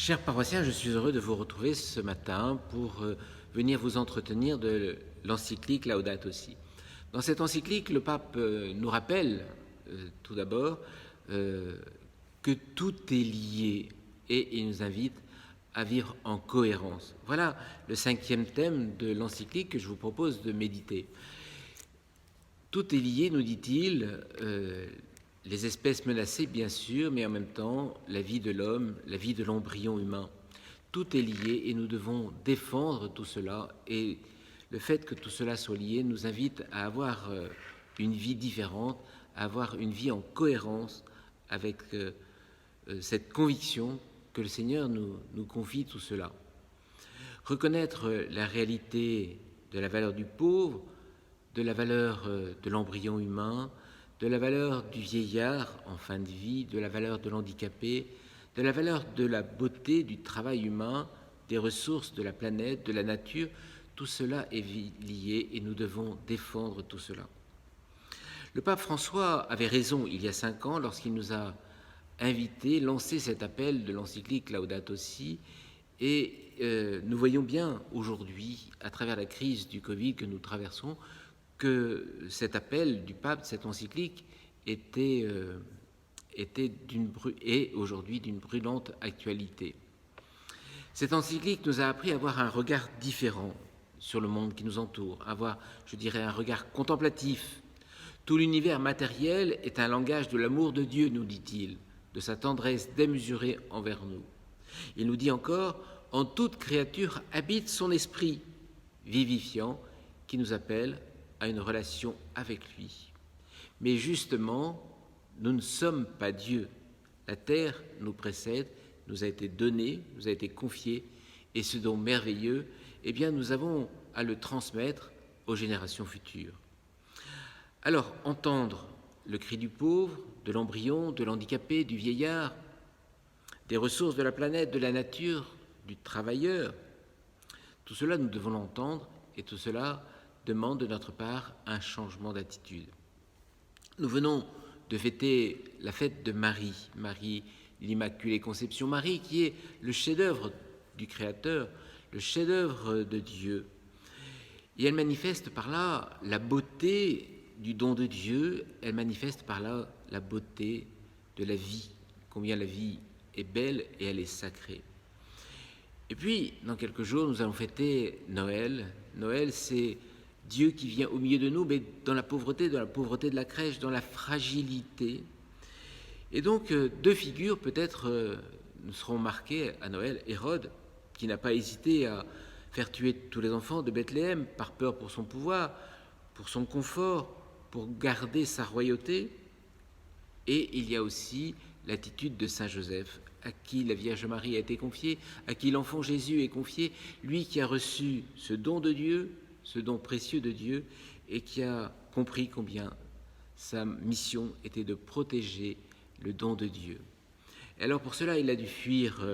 Chers paroissiens, je suis heureux de vous retrouver ce matin pour venir vous entretenir de l'encyclique Laudato Si. Dans cette encyclique, le pape nous rappelle tout d'abord que tout est lié et il nous invite à vivre en cohérence. Voilà le 5e thème de l'encyclique que je vous propose de méditer. Tout est lié, nous dit-il, les espèces menacées, bien sûr, mais en même temps, la vie de l'homme, la vie de l'embryon humain. Tout est lié et nous devons défendre tout cela. Et le fait que tout cela soit lié nous invite à avoir une vie différente, à avoir une vie en cohérence avec cette conviction que le Seigneur nous confie tout cela. Reconnaître la réalité de la valeur du pauvre, de la valeur de l'embryon humain, de la valeur du vieillard en fin de vie, de la valeur de l'handicapé, de la valeur de la beauté du travail humain, des ressources de la planète, de la nature, tout cela est lié et nous devons défendre tout cela. Le pape François avait raison il y a 5 ans lorsqu'il nous a invités, lancé cet appel de l'encyclique Laudato Si, et nous voyons bien aujourd'hui, à travers la crise du Covid que nous traversons, que cet appel du pape, cette encyclique, est aujourd'hui d'une brûlante actualité. Cette encyclique nous a appris à avoir un regard différent sur le monde qui nous entoure, à avoir, je dirais, un regard contemplatif. Tout l'univers matériel est un langage de l'amour de Dieu, nous dit-il, de sa tendresse démesurée envers nous. Il nous dit encore, en toute créature habite son esprit vivifiant qui nous appelle à une relation avec lui. Mais justement, nous ne sommes pas Dieu. La terre nous précède, nous a été donnée, nous a été confiée, et ce don merveilleux, eh bien, nous avons à le transmettre aux générations futures. Alors, entendre le cri du pauvre, de l'embryon, de l'handicapé, du vieillard, des ressources de la planète, de la nature, du travailleur, tout cela, nous devons l'entendre, et tout cela demande de notre part un changement d'attitude. Nous venons de fêter la fête de Marie, Marie l'Immaculée Conception, Marie qui est le chef-d'œuvre du Créateur, le chef-d'œuvre de Dieu. Et elle manifeste par là la beauté du don de Dieu, elle manifeste par là la beauté de la vie, combien la vie est belle et elle est sacrée. Et puis, dans quelques jours, nous allons fêter Noël. Noël, c'est Dieu qui vient au milieu de nous, mais dans la pauvreté de la crèche, dans la fragilité. Et donc, 2 figures peut-être nous seront marquées à Noël. Hérode, qui n'a pas hésité à faire tuer tous les enfants de Bethléem par peur pour son pouvoir, pour son confort, pour garder sa royauté. Et il y a aussi l'attitude de Saint Joseph, à qui la Vierge Marie a été confiée, à qui l'enfant Jésus est confié, lui qui a reçu ce don de Dieu, ce don précieux de Dieu, et qui a compris combien sa mission était de protéger le don de Dieu. Et alors pour cela, il a dû fuir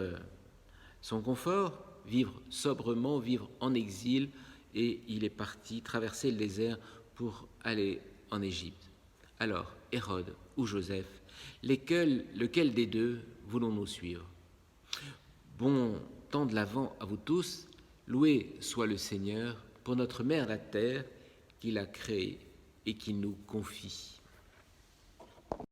son confort, vivre sobrement, vivre en exil, et il est parti traverser le désert pour aller en Égypte. Alors, Hérode ou Joseph, lequel des deux voulons-nous suivre? Bon temps de l'Avent à vous tous, loué soit le Seigneur pour notre Mère la Terre qu'il a créée et qu'il nous confie.